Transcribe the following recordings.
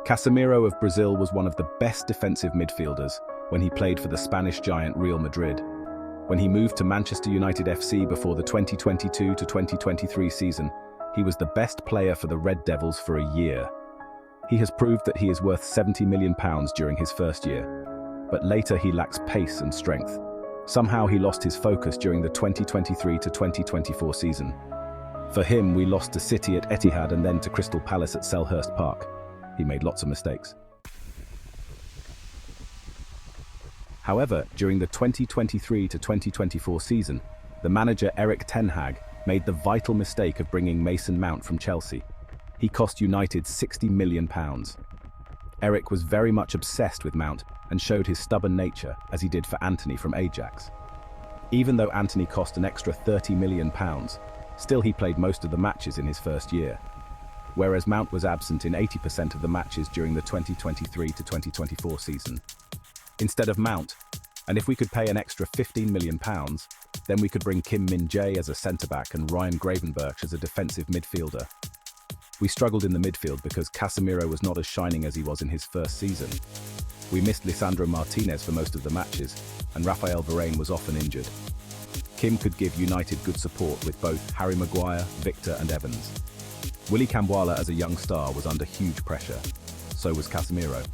Casemiro of Brazil was one of the best defensive midfielders when he played for the Spanish giant Real Madrid. When he moved to Manchester United FC before the 2022 to 2023 season, he was the best player for the Red Devils for a year. He has proved that he is worth £70 million during his first year, but later he lacks pace and strength. Somehow he lost his focus during the 2023 to 2024 season. For him, we lost to City at Etihad and then to Crystal Palace at Selhurst Park. He made lots of mistakes. However, during the 2023 to 2024 season, the manager Erik ten Hag made the vital mistake of bringing Mason Mount from Chelsea. He cost United £60 million. Erik was very much obsessed with Mount and showed his stubborn nature, as he did for Antony from Ajax. Even though Antony cost an extra £30 million, still he played most of the matches in his first year, whereas Mount was absent in 80% of the matches during the 2023 to 2024 season. Instead of Mount, and if we could pay an extra £15 million, then we could bring Kim Min-jae as a centre-back and Ryan Gravenberch as a defensive midfielder. We struggled in the midfield because Casemiro was not as shining as he was in his first season. We missed Lisandro Martinez for most of the matches, and Raphael Varane was often injured. Kim could give United good support with both Harry Maguire, Victor and Evans. Willy Kambwala as a young star was under huge pressure. So was Casemiro.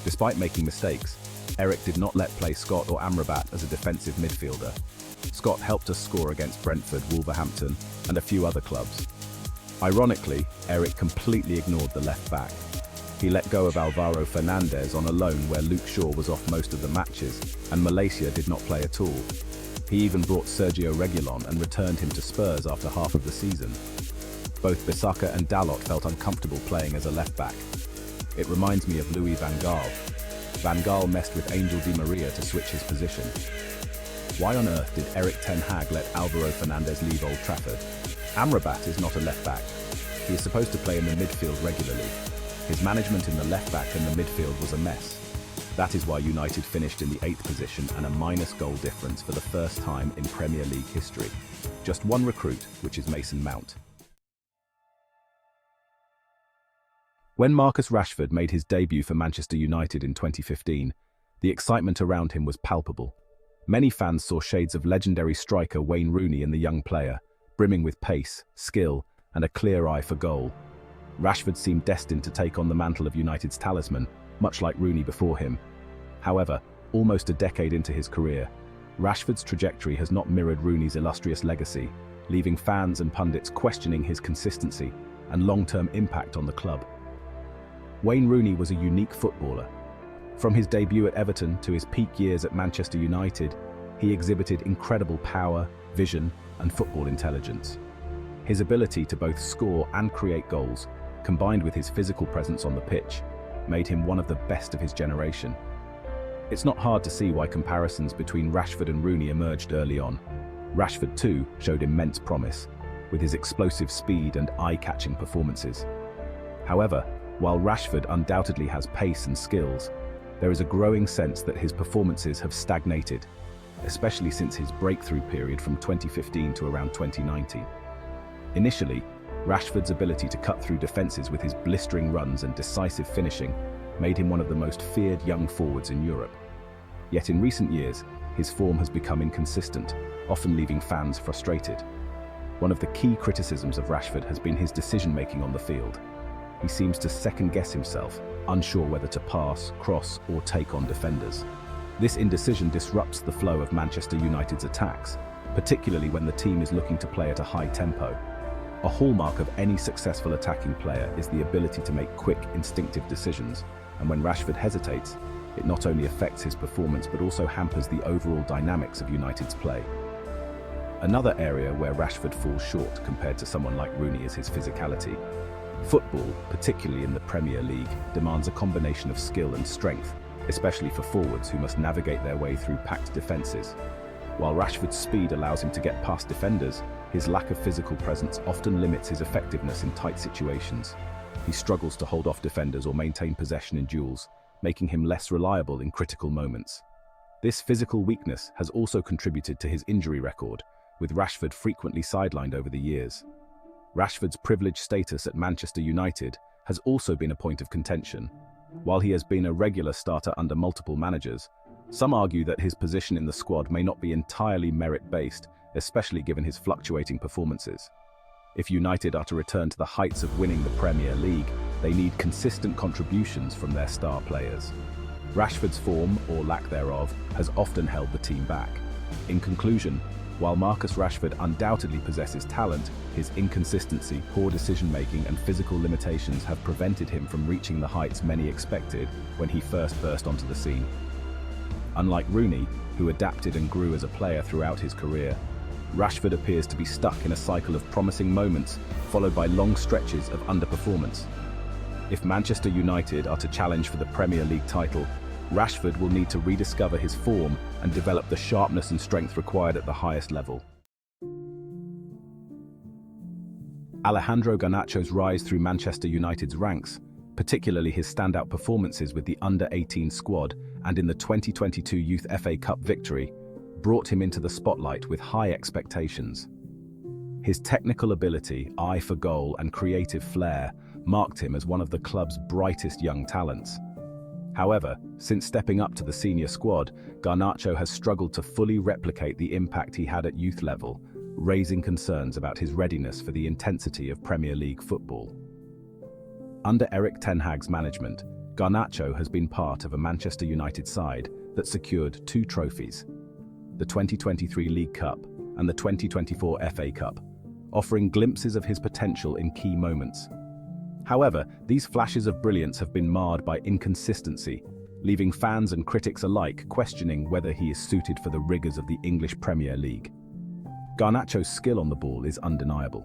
Despite making mistakes, Erik did not let play Scott or Amrabat as a defensive midfielder. Scott helped us score against Brentford, Wolverhampton and a few other clubs. Ironically, Erik completely ignored the left back. He let go of Alvaro Fernandez on a loan where Luke Shaw was off most of the matches and Malaysia did not play at all. He even brought Sergio Reguilon and returned him to Spurs after half of the season. Both Bissaka and Dalot felt uncomfortable playing as a left back. It reminds me of Louis van Gaal. Van Gaal messed with Angel Di Maria to switch his position. Why on earth did Erik ten Hag let Alvaro Fernandez leave Old Trafford? Amrabat is not a left back. He is supposed to play in the midfield regularly. His management in the left back and the midfield was a mess. That is why United finished in the 8th position and a minus goal difference for the first time in Premier League history. Just one recruit, which is Mason Mount. When Marcus Rashford made his debut for Manchester United in 2015, the excitement around him was palpable. Many fans saw shades of legendary striker Wayne Rooney in the young player, brimming with pace, skill, and a clear eye for goal. Rashford seemed destined to take on the mantle of United's talisman, much like Rooney before him. However, almost a decade into his career, Rashford's trajectory has not mirrored Rooney's illustrious legacy, leaving fans and pundits questioning his consistency and long-term impact on the club. Wayne Rooney was a unique footballer. From his debut at Everton to his peak years at Manchester United, he exhibited incredible power, vision, and football intelligence. His ability to both score and create goals, combined with his physical presence on the pitch, made him one of the best of his generation. It's not hard to see why comparisons between Rashford and Rooney emerged early on. Rashford too showed immense promise, with his explosive speed and eye-catching performances. However, while Rashford undoubtedly has pace and skills, there is a growing sense that his performances have stagnated, especially since his breakthrough period from 2015 to around 2019. Initially, Rashford's ability to cut through defenses with his blistering runs and decisive finishing made him one of the most feared young forwards in Europe. Yet in recent years, his form has become inconsistent, often leaving fans frustrated. One of the key criticisms of Rashford has been his decision-making on the field. He seems to second-guess himself, unsure whether to pass, cross, or take on defenders. This indecision disrupts the flow of Manchester United's attacks, particularly when the team is looking to play at a high tempo. A hallmark of any successful attacking player is the ability to make quick, instinctive decisions, and when Rashford hesitates, it not only affects his performance but also hampers the overall dynamics of United's play. Another area where Rashford falls short compared to someone like Rooney is his physicality. Football, particularly in the Premier League, demands a combination of skill and strength, especially for forwards who must navigate their way through packed defenses. While Rashford's speed allows him to get past defenders, his lack of physical presence often limits his effectiveness in tight situations. He struggles to hold off defenders or maintain possession in duels, making him less reliable in critical moments. This physical weakness has also contributed to his injury record, with Rashford frequently sidelined over the years. Rashford's privileged status at Manchester United has also been a point of contention. While he has been a regular starter under multiple managers, some argue that his position in the squad may not be entirely merit-based, especially given his fluctuating performances. If United are to return to the heights of winning the Premier League, they need consistent contributions from their star players. Rashford's form, or lack thereof, has often held the team back. In conclusion, while Marcus Rashford undoubtedly possesses talent, his inconsistency, poor decision-making and physical limitations have prevented him from reaching the heights many expected when he first burst onto the scene. Unlike Rooney, who adapted and grew as a player throughout his career, Rashford appears to be stuck in a cycle of promising moments followed by long stretches of underperformance. If Manchester United are to challenge for the Premier League title, Rashford will need to rediscover his form and develop the sharpness and strength required at the highest level. Alejandro Garnacho's rise through Manchester United's ranks, particularly his standout performances with the under-18 squad and in the 2022 Youth FA Cup victory, brought him into the spotlight with high expectations. His technical ability, eye for goal and creative flair marked him as one of the club's brightest young talents. However, since stepping up to the senior squad, Garnacho has struggled to fully replicate the impact he had at youth level, raising concerns about his readiness for the intensity of Premier League football. Under Erik ten Hag's management, Garnacho has been part of a Manchester United side that secured 2 trophies, the 2023 League Cup and the 2024 FA Cup, offering glimpses of his potential in key moments. However, these flashes of brilliance have been marred by inconsistency, leaving fans and critics alike questioning whether he is suited for the rigors of the English Premier League. Garnacho's skill on the ball is undeniable,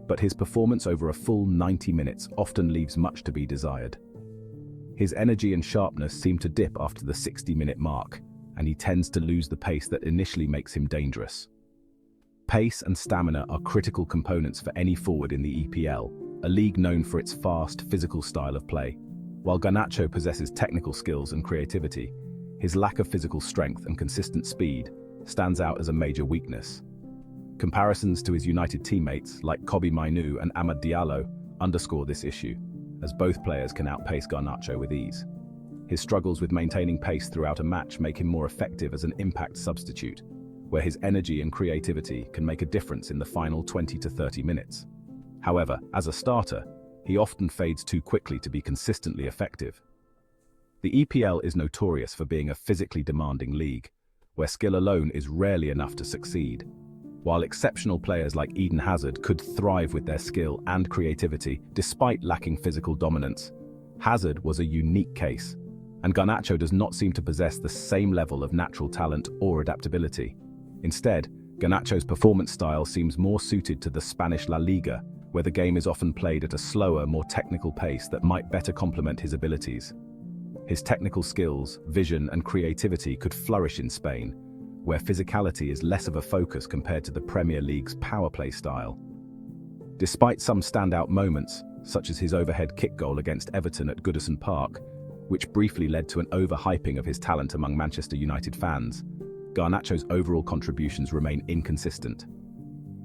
but his performance over a full 90 minutes often leaves much to be desired. His energy and sharpness seem to dip after the 60-minute mark, and he tends to lose the pace that initially makes him dangerous. Pace and stamina are critical components for any forward in the EPL, a league known for its fast, physical style of play. While Garnacho possesses technical skills and creativity, his lack of physical strength and consistent speed stands out as a major weakness. Comparisons to his United teammates like Kobbie Mainoo and Amad Diallo underscore this issue, as both players can outpace Garnacho with ease. His struggles with maintaining pace throughout a match make him more effective as an impact substitute, where his energy and creativity can make a difference in the final 20 to 30 minutes. However, as a starter, he often fades too quickly to be consistently effective. The EPL is notorious for being a physically demanding league, where skill alone is rarely enough to succeed. While exceptional players like Eden Hazard could thrive with their skill and creativity despite lacking physical dominance, Hazard was a unique case, and Garnacho does not seem to possess the same level of natural talent or adaptability. Instead, Garnacho's performance style seems more suited to the Spanish La Liga, where the game is often played at a slower, more technical pace that might better complement his abilities. His technical skills, vision, and creativity could flourish in Spain, where physicality is less of a focus compared to the Premier League's power play style. Despite some standout moments, such as his overhead kick goal against Everton at Goodison Park, which briefly led to an overhyping of his talent among Manchester United fans, Garnacho's overall contributions remain inconsistent.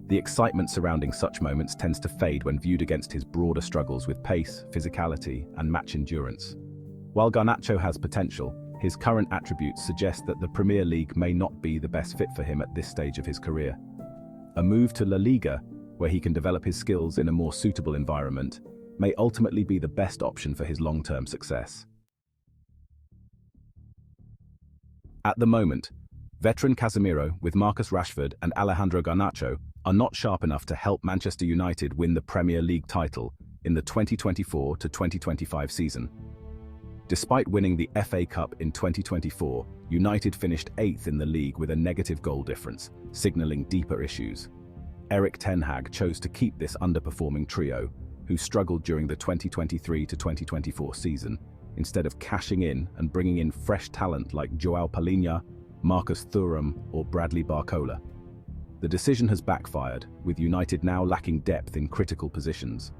The excitement surrounding such moments tends to fade when viewed against his broader struggles with pace, physicality, and match endurance. While Garnacho has potential, his current attributes suggest that the Premier League may not be the best fit for him at this stage of his career. A move to La Liga, where he can develop his skills in a more suitable environment, may ultimately be the best option for his long-term success. At the moment, veteran Casemiro, with Marcus Rashford and Alejandro Garnacho, are not sharp enough to help Manchester United win the Premier League title in the 2024 to 2025 season. Despite winning the FA Cup in 2024, United finished 8th in the league with a negative goal difference, signalling deeper issues. Erik ten Hag chose to keep this underperforming trio, who struggled during the 2023 to 2024 season, instead of cashing in and bringing in fresh talent like Joao Palhinha, Marcus Thuram, or Bradley Barcola. The decision has backfired, with United now lacking depth in critical positions.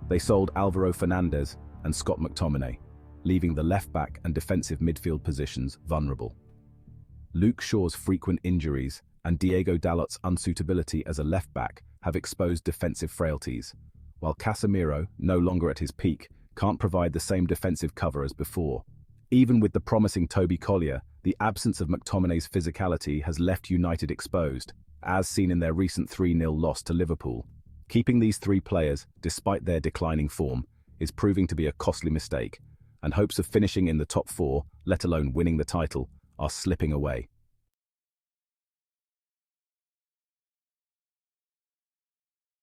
They sold Alvaro Fernandez and Scott McTominay, leaving the left-back and defensive midfield positions vulnerable. Luke Shaw's frequent injuries and Diego Dalot's unsuitability as a left-back have exposed defensive frailties, while Casemiro, no longer at his peak, can't provide the same defensive cover as before. Even with the promising Toby Collier, the absence of McTominay's physicality has left United exposed, as seen in their recent 3-0 loss to Liverpool. Keeping these three players, despite their declining form, is proving to be a costly mistake, and hopes of finishing in the top four, let alone winning the title, are slipping away.